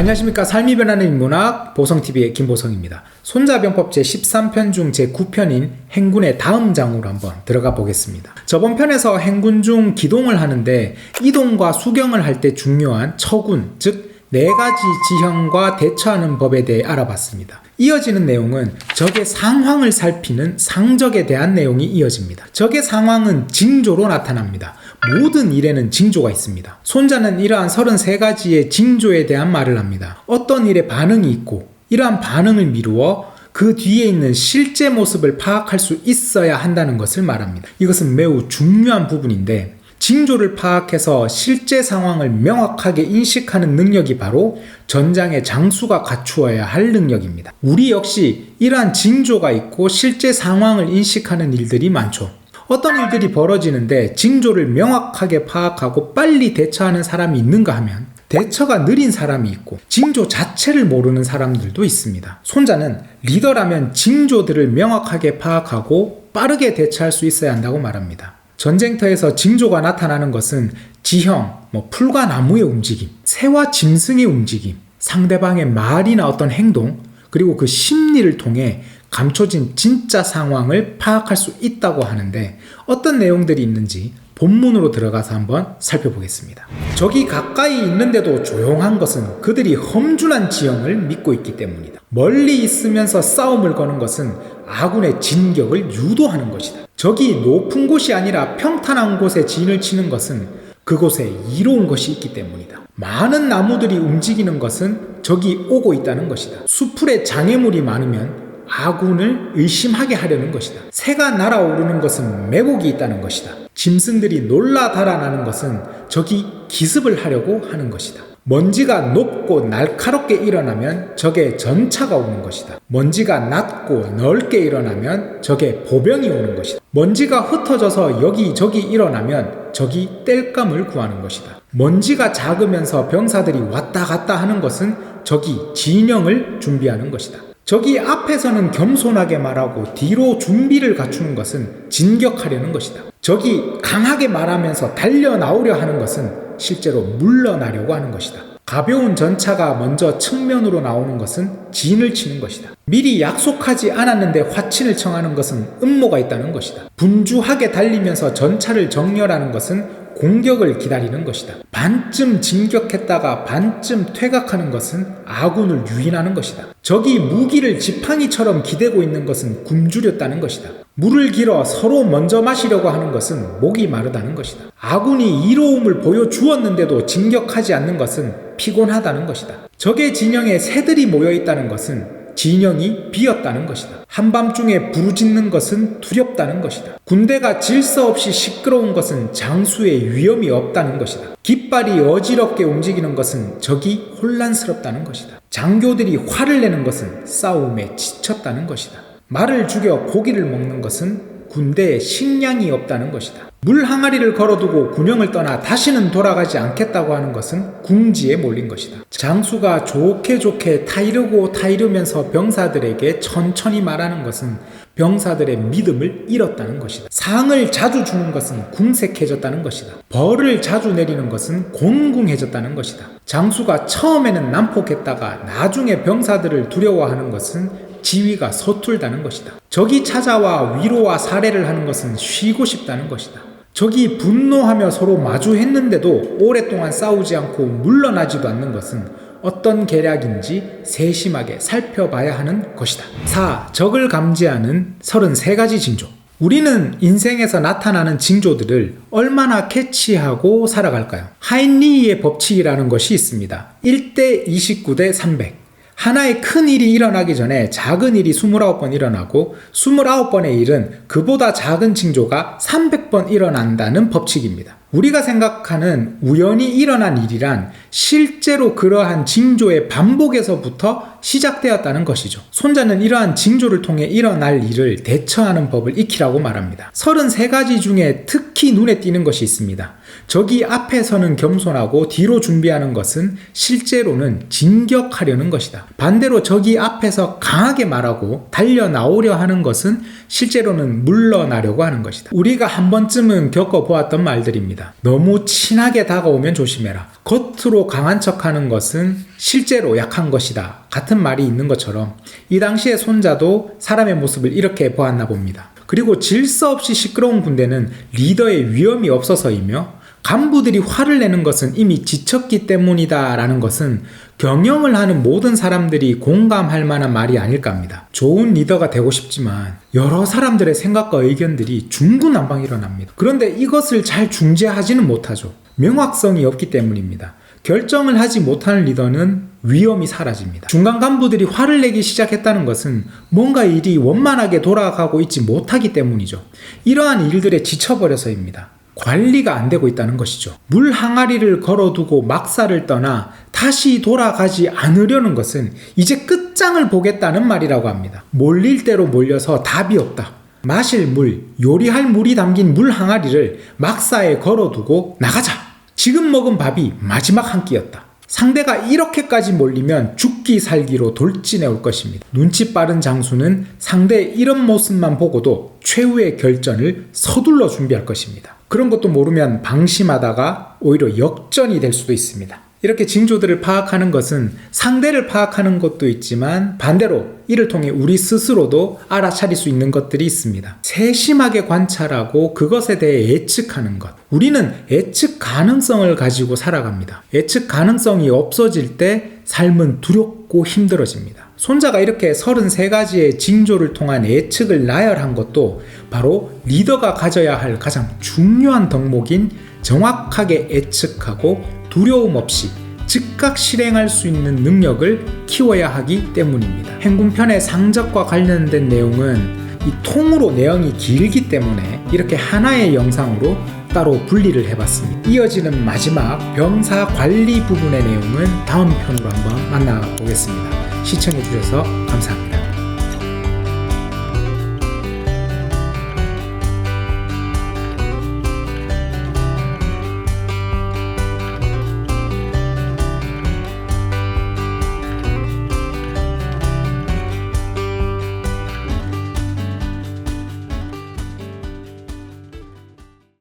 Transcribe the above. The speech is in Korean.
안녕하십니까. 삶이 변하는 인문학 보성TV의 김보성입니다. 손자병법 제13편 중 제9편인 행군의 다음 장으로 한번 들어가 보겠습니다. 저번 편에서 행군 중 기동을 하는데 이동과 수경을 할 때 중요한 처군, 즉 4가지 지형과 대처하는 법에 대해 알아봤습니다. 이어지는 내용은 적의 상황을 살피는 상적에 대한 내용이 이어집니다. 적의 상황은 징조로 나타납니다. 모든 일에는 징조가 있습니다. 손자는 이러한 33가지의 징조에 대한 말을 합니다. 어떤 일에 반응이 있고 이러한 반응을 미루어 그 뒤에 있는 실제 모습을 파악할 수 있어야 한다는 것을 말합니다. 이것은 매우 중요한 부분인데 징조를 파악해서 실제 상황을 명확하게 인식하는 능력이 바로 전장의 장수가 갖추어야 할 능력입니다. 우리 역시 이러한 징조가 있고 실제 상황을 인식하는 일들이 많죠. 어떤 일들이 벌어지는데 징조를 명확하게 파악하고 빨리 대처하는 사람이 있는가 하면 대처가 느린 사람이 있고 징조 자체를 모르는 사람들도 있습니다. 손자는 리더라면 징조들을 명확하게 파악하고 빠르게 대처할 수 있어야 한다고 말합니다. 전쟁터에서 징조가 나타나는 것은 지형, 풀과 나무의 움직임, 새와 짐승의 움직임, 상대방의 말이나 어떤 행동, 그리고 그 심리를 통해 감춰진 진짜 상황을 파악할 수 있다고 하는데 어떤 내용들이 있는지 본문으로 들어가서 한번 살펴보겠습니다. 적이 가까이 있는데도 조용한 것은 그들이 험준한 지형을 믿고 있기 때문이다. 멀리 있으면서 싸움을 거는 것은 아군의 진격을 유도하는 것이다. 적이 높은 곳이 아니라 평탄한 곳에 진을 치는 것은 그곳에 이로운 것이 있기 때문이다. 많은 나무들이 움직이는 것은 적이 오고 있다는 것이다. 수풀에 장애물이 많으면 아군을 의심하게 하려는 것이다. 새가 날아오르는 것은 매복이 있다는 것이다. 짐승들이 놀라 달아나는 것은 적이 기습을 하려고 하는 것이다. 먼지가 높고 날카롭게 일어나면 적의 전차가 오는 것이다. 먼지가 낮고 넓게 일어나면 적의 보병이 오는 것이다. 먼지가 흩어져서 여기저기 일어나면 적이 땔감을 구하는 것이다. 먼지가 작으면서 병사들이 왔다 갔다 하는 것은 적이 진영을 준비하는 것이다. 적이 앞에서는 겸손하게 말하고 뒤로 준비를 갖추는 것은 진격하려는 것이다. 적이 강하게 말하면서 달려나오려 하는 것은 실제로 물러나려고 하는 것이다. 가벼운 전차가 먼저 측면으로 나오는 것은 진을 치는 것이다. 미리 약속하지 않았는데 화친을 청하는 것은 음모가 있다는 것이다. 분주하게 달리면서 전차를 정렬하는 것은 공격을 기다리는 것이다. 반쯤 진격했다가 반쯤 퇴각하는 것은 아군을 유인하는 것이다. 적이 무기를 지팡이처럼 기대고 있는 것은 굶주렸다는 것이다. 물을 길어 서로 먼저 마시려고 하는 것은 목이 마르다는 것이다. 아군이 이로움을 보여주었는데도 진격하지 않는 것은 피곤하다는 것이다. 적의 진영에 새들이 모여있다는 것은 진영이 비었다는 것이다. 한밤중에 부르짖는 것은 두렵다는 것이다. 군대가 질서 없이 시끄러운 것은 장수의 위험이 없다는 것이다. 깃발이 어지럽게 움직이는 것은 적이 혼란스럽다는 것이다. 장교들이 화를 내는 것은 싸움에 지쳤다는 것이다. 말을 죽여 고기를 먹는 것은 군대에 식량이 없다는 것이다. 물 항아리를 걸어두고 군영을 떠나 다시는 돌아가지 않겠다고 하는 것은 궁지에 몰린 것이다. 장수가 좋게 타이르고 타이르면서 병사들에게 천천히 말하는 것은 병사들의 믿음을 잃었다는 것이다. 상을 자주 주는 것은 궁색해졌다는 것이다. 벌을 자주 내리는 것은 곤궁해졌다는 것이다. 장수가 처음에는 난폭했다가 나중에 병사들을 두려워하는 것은 지위가 서툴다는 것이다. 적이 찾아와 위로와 사례를 하는 것은 쉬고 싶다는 것이다. 적이 분노하며 서로 마주했는데도 오랫동안 싸우지 않고 물러나지도 않는 것은 어떤 계략인지 세심하게 살펴봐야 하는 것이다. 4. 적을 감지하는 33가지 징조. 우리는 인생에서 나타나는 징조들을 얼마나 캐치하고 살아갈까요? 하인리히의 법칙이라는 것이 있습니다. 1대 29대 300. 하나의 큰 일이 일어나기 전에 작은 일이 29번 일어나고 29번의 일은 그보다 작은 징조가 300번 일어난다는 법칙입니다. 우리가 생각하는 우연히 일어난 일이란 실제로 그러한 징조의 반복에서부터 시작되었다는 것이죠. 손자는 이러한 징조를 통해 일어날 일을 대처하는 법을 익히라고 말합니다. 33가지 중에 특히 눈에 띄는 것이 있습니다. 적이 앞에서는 겸손하고 뒤로 준비하는 것은 실제로는 진격하려는 것이다. 반대로 적이 앞에서 강하게 말하고 달려나오려 하는 것은 실제로는 물러나려고 하는 것이다. 우리가 한 번쯤은 겪어보았던 말들입니다. 겁니다. 너무 친하게 다가오면 조심해라. 겉으로 강한 척하는 것은 실제로 약한 것이다. 같은 말이 있는 것처럼 이 당시의 손자도 사람의 모습을 이렇게 보았나 봅니다. 그리고 질서 없이 시끄러운 군대는 리더의 위험이 없어서이며 간부들이 화를 내는 것은 이미 지쳤기 때문이다 라는 것은 경영을 하는 모든 사람들이 공감할 만한 말이 아닐까 합니다. 좋은 리더가 되고 싶지만 여러 사람들의 생각과 의견들이 중구난방 일어납니다. 그런데 이것을 잘 중재하지는 못하죠. 명확성이 없기 때문입니다. 결정을 하지 못하는 리더는 위험이 사라집니다. 중간 간부들이 화를 내기 시작했다는 것은 뭔가 일이 원만하게 돌아가고 있지 못하기 때문이죠. 이러한 일들에 지쳐버려서입니다. 관리가 안 되고 있다는 것이죠. 물 항아리를 걸어두고 막사를 떠나 다시 돌아가지 않으려는 것은 이제 끝장을 보겠다는 말이라고 합니다. 몰릴 대로 몰려서 답이 없다. 마실 물, 요리할 물이 담긴 물 항아리를 막사에 걸어두고 나가자. 지금 먹은 밥이 마지막 한 끼였다. 상대가 이렇게까지 몰리면 죽기 살기로 돌진해 올 것입니다. 눈치 빠른 장수는 상대의 이런 모습만 보고도 최후의 결전을 서둘러 준비할 것입니다. 그런 것도 모르면 방심하다가 오히려 역전이 될 수도 있습니다. 이렇게 징조들을 파악하는 것은 상대를 파악하는 것도 있지만 반대로 이를 통해 우리 스스로도 알아차릴 수 있는 것들이 있습니다. 세심하게 관찰하고 그것에 대해 예측하는 것. 우리는 예측 가능성을 가지고 살아갑니다. 예측 가능성이 없어질 때 삶은 두렵고 힘들어집니다. 손자가 이렇게 33가지의 징조를 통한 예측을 나열한 것도 바로 리더가 가져야 할 가장 중요한 덕목인 정확하게 예측하고 두려움 없이 즉각 실행할 수 있는 능력을 키워야 하기 때문입니다. 행군편의 상적과 관련된 내용은 이 통으로 내용이 길기 때문에 이렇게 하나의 영상으로 따로 분리를 해봤습니다. 이어지는 마지막 병사 관리 부분의 내용은 다음 편으로 한번 만나보겠습니다. 시청해주셔서 감사합니다.